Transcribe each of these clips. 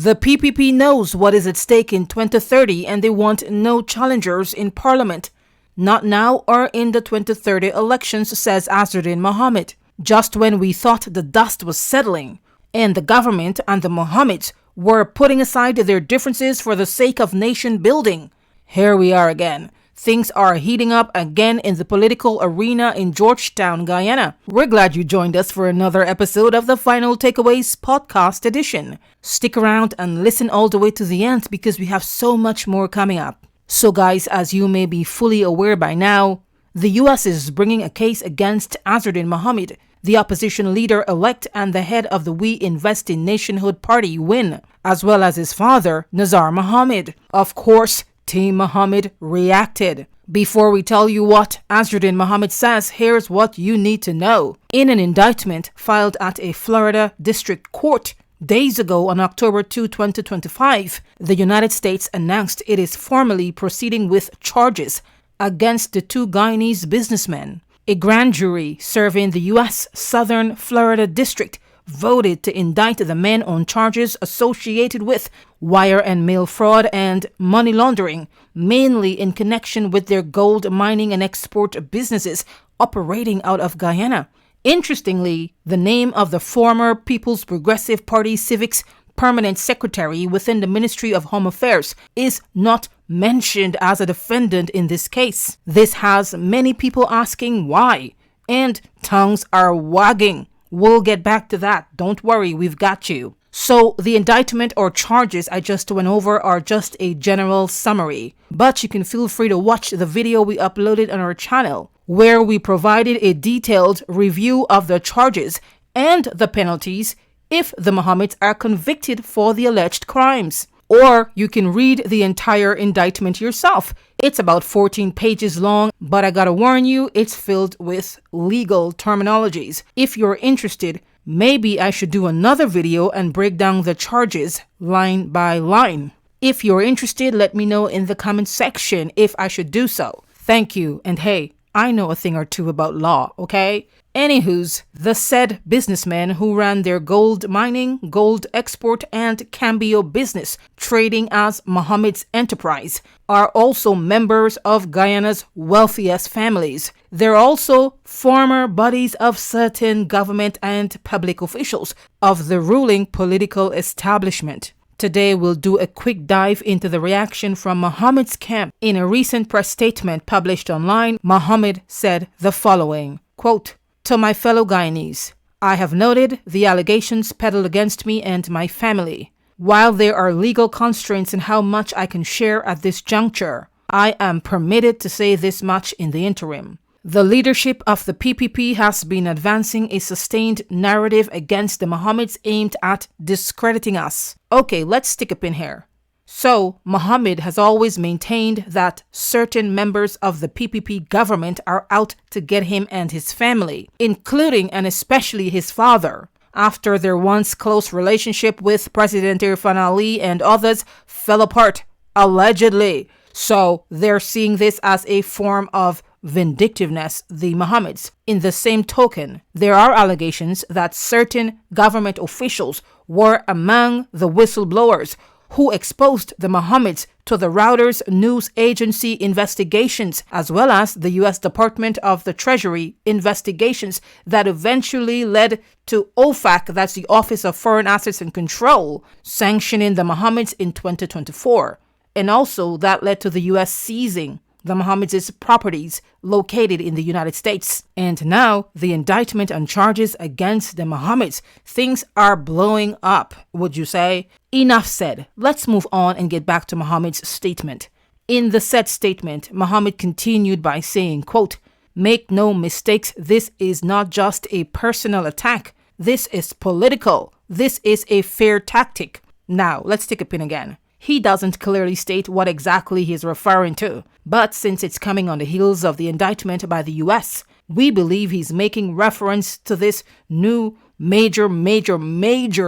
The PPP knows what is at stake in 2030 and they want no challengers in parliament. Not now or in the 2030 elections, says Azruddin Mohamed. Just when we thought the dust was settling and the government and the Mohameds were putting aside their differences for the sake of nation building. Here we are again. Things are heating up again in the political arena in Georgetown, Guyana. We're glad you joined us for another episode of the Final Takeaways podcast edition. Stick around and listen all the way to the end because we have so much more coming up. So guys, as you may be fully aware by now, the US is bringing a case against Azruddin Mohamed, the opposition leader-elect and the head of the We Invest in Nationhood party, WIN, as well as his father, Nazar Mohammed. Of course, Team Mohammed reacted. Before we tell you what Azruddin Mohamed says, here's what you need to know. In an indictment filed at a Florida district court days ago on October 2, 2025, the United States announced it is formally proceeding with charges against the two Guyanese businessmen. A grand jury serving the U.S. Southern Florida District voted to indict the men on charges associated with wire and mail fraud and money laundering, mainly in connection with their gold mining and export businesses operating out of Guyana. Interestingly, the name of the former People's Progressive Party Civics Permanent Secretary within the Ministry of Home Affairs is not mentioned as a defendant in this case. This has many people asking why, and tongues are wagging. We'll get back to that. Don't worry, we've got you. So the indictment or charges I just went over are just a general summary, but you can feel free to watch the video we uploaded on our channel, where we provided a detailed review of the charges and the penalties if the Mohameds are convicted for the alleged crimes. Or you can read the entire indictment yourself. It's about 14 pages long, but I gotta warn you, it's filled with legal terminologies. If you're interested, maybe I should do another video and break down the charges line by line. If you're interested, let me know in the comment section if I should do so. Thank you, and hey, I know a thing or two about law, okay? Anywho's, the said businessmen who ran their gold mining, gold export, and cambio business, trading as Mohamed's enterprise, are also members of Guyana's wealthiest families. They're also former buddies of certain government and public officials of the ruling political establishment. Today, we'll do a quick dive into the reaction from Mohamed's camp. In a recent press statement published online, Mohamed said the following, quote, "To my fellow Guyanese, I have noted the allegations peddled against me and my family. While there are legal constraints in how much I can share at this juncture, I am permitted to say this much in the interim. The leadership of the PPP has been advancing a sustained narrative against the Mohameds aimed at discrediting us." Okay, let's stick a pin here. So, Mohamed has always maintained that certain members of the PPP government are out to get him and his family, including and especially his father, after their once close relationship with President Irfan Ali and others fell apart, allegedly. So, they're seeing this as a form of vindictiveness, the Mohameds. In the same token, there are allegations that certain government officials were among the whistleblowers who exposed the Mohameds to the Reuters news agency investigations, as well as the U.S. Department of the Treasury investigations that eventually led to OFAC, that's the Office of Foreign Assets and Control, sanctioning the Mohameds in 2024. And also that led to the U.S. seizing the Mohameds' properties located in the United States. And now the indictment and charges against the Mohameds. Things are blowing up, would you say? Enough said. Let's move on and get back to Mohamed's statement. In the said statement, Mohamed continued by saying, quote, "Make no mistakes, this is not just a personal attack. This is political. This is a fair tactic." Now, let's take a pin again. He doesn't clearly state what exactly he's referring to, but since it's coming on the heels of the indictment by the US, we believe he's making reference to this new major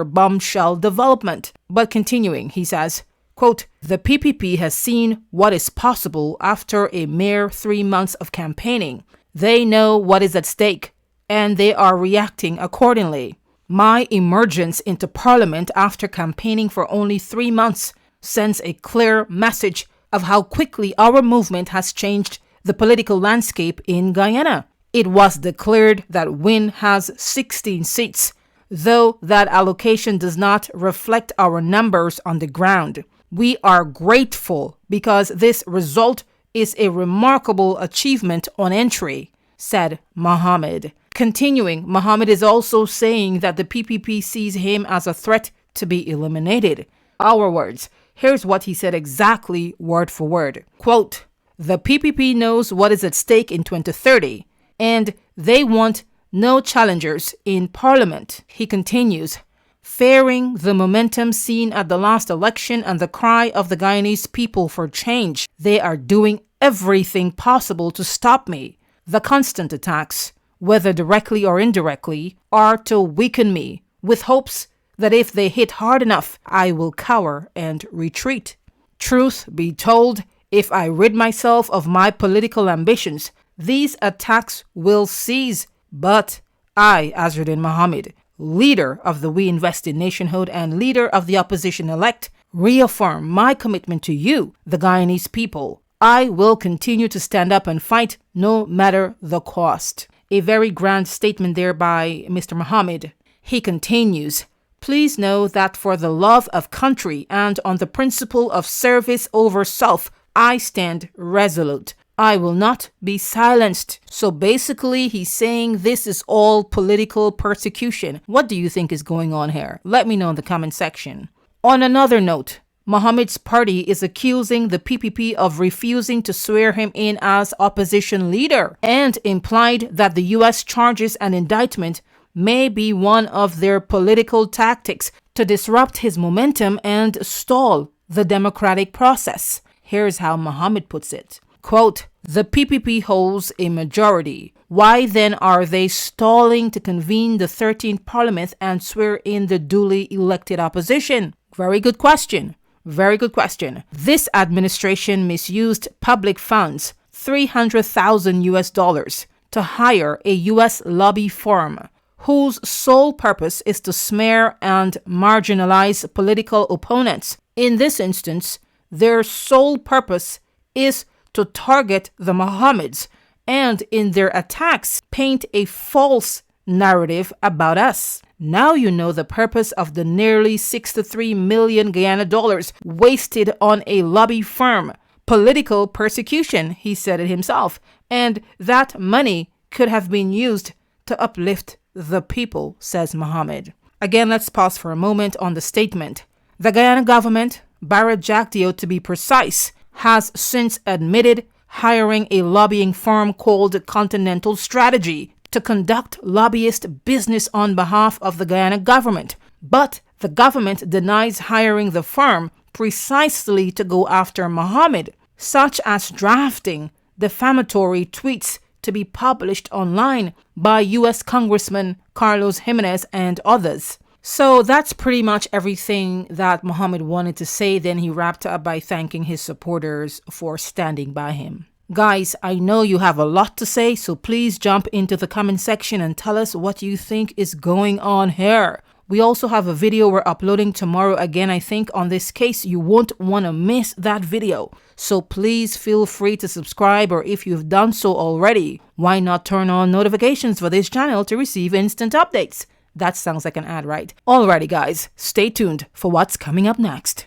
bombshell development. But continuing, he says, quote, "The PPP has seen what is possible after a mere 3 months of campaigning. They know what is at stake, and they are reacting accordingly. My emergence into parliament after campaigning for only 3 months sends a clear message of how quickly our movement has changed the political landscape in Guyana. It was declared that WIN has 16 seats, though that allocation does not reflect our numbers on the ground. We are grateful because this result is a remarkable achievement on entry, said Mohamed. Continuing, Mohamed is also saying that the PPP sees him as a threat to be eliminated. Our words. Here's what he said exactly word for word. Quote, "The PPP knows what is at stake in 2030, and they want no challengers in parliament." He continues, "Fearing the momentum seen at the last election and the cry of the Guyanese people for change, they are doing everything possible to stop me. The constant attacks, whether directly or indirectly, are to weaken me, with hopes that if they hit hard enough, I will cower and retreat. Truth be told, if I rid myself of my political ambitions, these attacks will cease. But I, Azruddin Mohamed, leader of the We Invest in Nationhood and leader of the opposition-elect, reaffirm my commitment to you, the Guyanese people. I will continue to stand up and fight no matter the cost." A very grand statement there by Mr. Mohamed. He continues, "Please know that for the love of country and on the principle of service over self, I stand resolute. I will not be silenced." So basically, he's saying this is all political persecution. What do you think is going on here? Let me know in the comment section. On another note, Mohamed's party is accusing the PPP of refusing to swear him in as opposition leader and implied that the U.S. charges and indictment may be one of their political tactics to disrupt his momentum and stall the democratic process. Here's how Mohamed puts it. Quote, "The PPP holds a majority. Why then are they stalling to convene the 13th Parliament and swear in the duly elected opposition?" Very good question. Very good question. This administration misused public funds, $300,000 to hire a U.S. lobby firm whose sole purpose is to smear and marginalize political opponents. In this instance, their sole purpose is to target the Mohameds and, in their attacks, paint a false narrative about us. Now you know the purpose of the nearly 63 million Guyana dollars wasted on a lobby firm. Political persecution, he said it himself, and that money could have been used to uplift the people, says Mohamed. Again, let's pause for a moment on the statement. The Guyana government, Barrett Jagdeo to be precise, has since admitted hiring a lobbying firm called Continental Strategy to conduct lobbyist business on behalf of the Guyana government. But the government denies hiring the firm precisely to go after Mohamed, such as drafting defamatory tweets to be published online by U.S. Congressman Carlos Jimenez and others. So that's pretty much everything that Mohamed wanted to say. Then he wrapped up by thanking his supporters for standing by him. Guys, I know you have a lot to say, so please jump into the comment section and tell us what you think is going on here. We also have a video we're uploading tomorrow again, I think, on this case. You won't want to miss that video. So please feel free to subscribe, or if you've done so already, why not turn on notifications for this channel to receive instant updates? That sounds like an ad, right? Alrighty guys, stay tuned for what's coming up next.